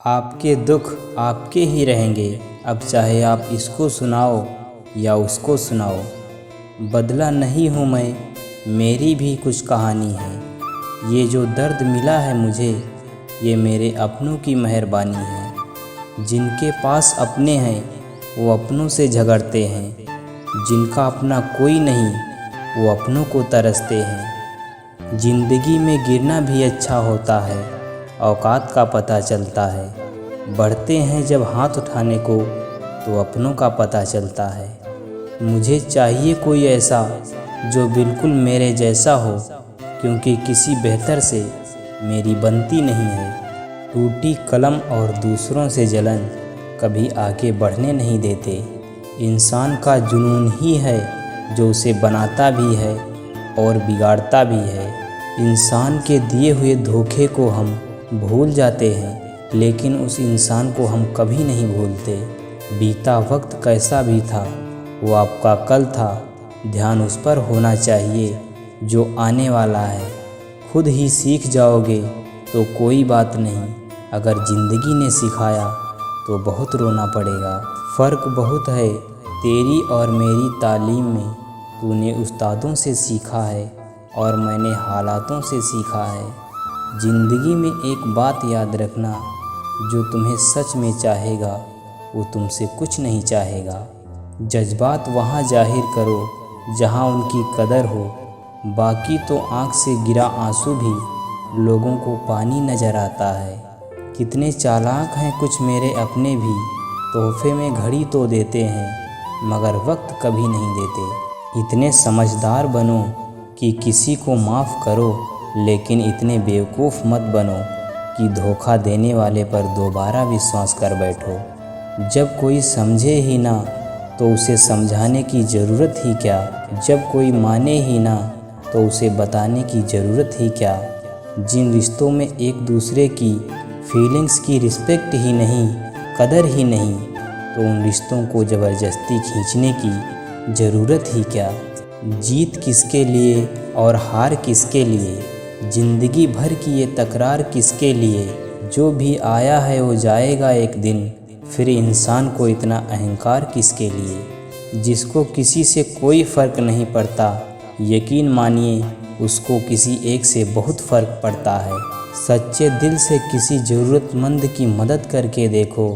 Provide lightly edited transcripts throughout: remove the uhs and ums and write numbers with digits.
आपके दुख आपके ही रहेंगे, अब चाहे आप इसको सुनाओ या उसको सुनाओ। बदला नहीं हूँ मैं, मेरी भी कुछ कहानी है। ये जो दर्द मिला है मुझे, ये मेरे अपनों की मेहरबानी है। जिनके पास अपने हैं वो अपनों से झगड़ते हैं, जिनका अपना कोई नहीं वो अपनों को तरसते हैं। ज़िंदगी में गिरना भी अच्छा होता है, औकात का पता चलता है। बढ़ते हैं जब हाथ उठाने को तो अपनों का पता चलता है। मुझे चाहिए कोई ऐसा जो बिल्कुल मेरे जैसा हो, क्योंकि किसी बेहतर से मेरी बनती नहीं है। टूटी कलम और दूसरों से जलन कभी आगे बढ़ने नहीं देते। इंसान का जुनून ही है जो उसे बनाता भी है और बिगाड़ता भी है। इंसान के दिए हुए धोखे को हम भूल जाते हैं, लेकिन उस इंसान को हम कभी नहीं भूलते। बीता वक्त कैसा भी था वो आपका कल था, ध्यान उस पर होना चाहिए जो आने वाला है। खुद ही सीख जाओगे तो कोई बात नहीं, अगर ज़िंदगी ने सिखाया तो बहुत रोना पड़ेगा। फ़र्क बहुत है तेरी और मेरी तालीम में, तूने उस्तादों से सीखा है और मैंने हालातों से सीखा है। ज़िंदगी में एक बात याद रखना, जो तुम्हें सच में चाहेगा वो तुमसे कुछ नहीं चाहेगा। जज्बात वहाँ जाहिर करो जहाँ उनकी कदर हो, बाकी तो आँख से गिरा आंसू भी लोगों को पानी नज़र आता है। कितने चालाक हैं कुछ मेरे अपने भी, तोहफे में घड़ी तो देते हैं मगर वक्त कभी नहीं देते। इतने समझदार बनो कि किसी को माफ़ करो, लेकिन इतने बेवकूफ़ मत बनो कि धोखा देने वाले पर दोबारा विश्वास कर बैठो। जब कोई समझे ही ना तो उसे समझाने की ज़रूरत ही क्या। जब कोई माने ही ना तो उसे बताने की ज़रूरत ही क्या। जिन रिश्तों में एक दूसरे की फीलिंग्स की रिस्पेक्ट ही नहीं, कदर ही नहीं, तो उन रिश्तों को ज़बरदस्ती खींचने की ज़रूरत ही क्या। जीत किसके लिए और हार किसके लिए, ज़िंदगी भर की ये तकरार किसके लिए। जो भी आया है वो जाएगा एक दिन, फिर इंसान को इतना अहंकार किसके लिए। जिसको किसी से कोई फ़र्क नहीं पड़ता, यकीन मानिए उसको किसी एक से बहुत फ़र्क पड़ता है। सच्चे दिल से किसी ज़रूरतमंद की मदद करके देखो,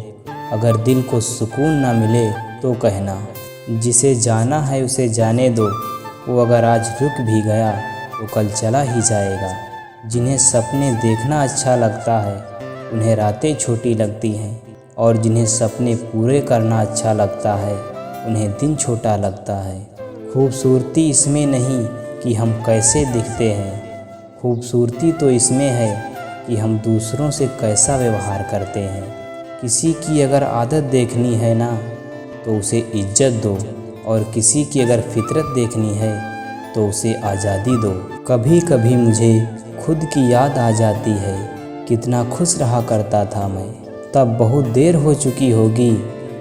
अगर दिल को सुकून ना मिले तो कहना। जिसे जाना है उसे जाने दो, वो अगर आज रुक भी गया तो कल चला ही जाएगा। जिन्हें सपने देखना अच्छा लगता है उन्हें रातें छोटी लगती हैं, और जिन्हें सपने पूरे करना अच्छा लगता है उन्हें दिन छोटा लगता है। खूबसूरती इसमें नहीं कि हम कैसे दिखते हैं, खूबसूरती तो इसमें है कि हम दूसरों से कैसा व्यवहार करते हैं। किसी की अगर आदत देखनी है ना तो उसे इज्जत दो, और किसी की अगर फितरत देखनी है तो उसे आज़ादी दो। कभी कभी मुझे खुद की याद आ जाती है, कितना खुश रहा करता था मैं। तब बहुत देर हो चुकी होगी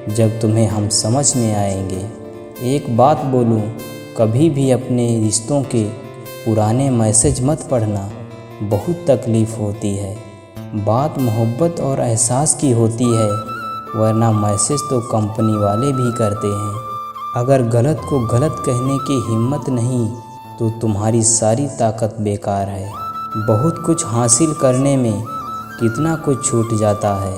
जब तुम्हें हम समझ में आएंगे। एक बात बोलूं, कभी भी अपने रिश्तों के पुराने मैसेज मत पढ़ना, बहुत तकलीफ़ होती है। बात मोहब्बत और एहसास की होती है, वरना मैसेज तो कंपनी वाले भी करते हैं। अगर गलत को गलत कहने की हिम्मत नहीं तो तुम्हारी सारी ताकत बेकार है। बहुत कुछ हासिल करने में कितना कुछ छूट जाता है।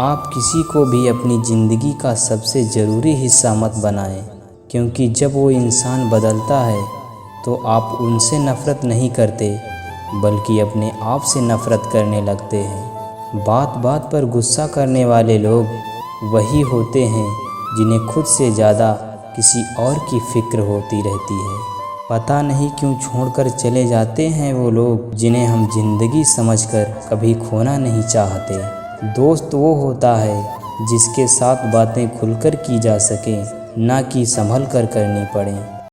आप किसी को भी अपनी ज़िंदगी का सबसे ज़रूरी हिस्सा मत बनाएं, क्योंकि जब वो इंसान बदलता है तो आप उनसे नफ़रत नहीं करते, बल्कि अपने आप से नफ़रत करने लगते हैं। बात बात पर गुस्सा करने वाले लोग वही होते हैं जिन्हें खुद से ज़्यादा किसी और की फ़िक्र होती रहती है। पता नहीं क्यों छोड़कर चले जाते हैं वो लोग जिन्हें हम ज़िंदगी समझकर कभी खोना नहीं चाहते। दोस्त वो होता है जिसके साथ बातें खुलकर की जा सकें, ना कि संभल कर करनी पड़ें।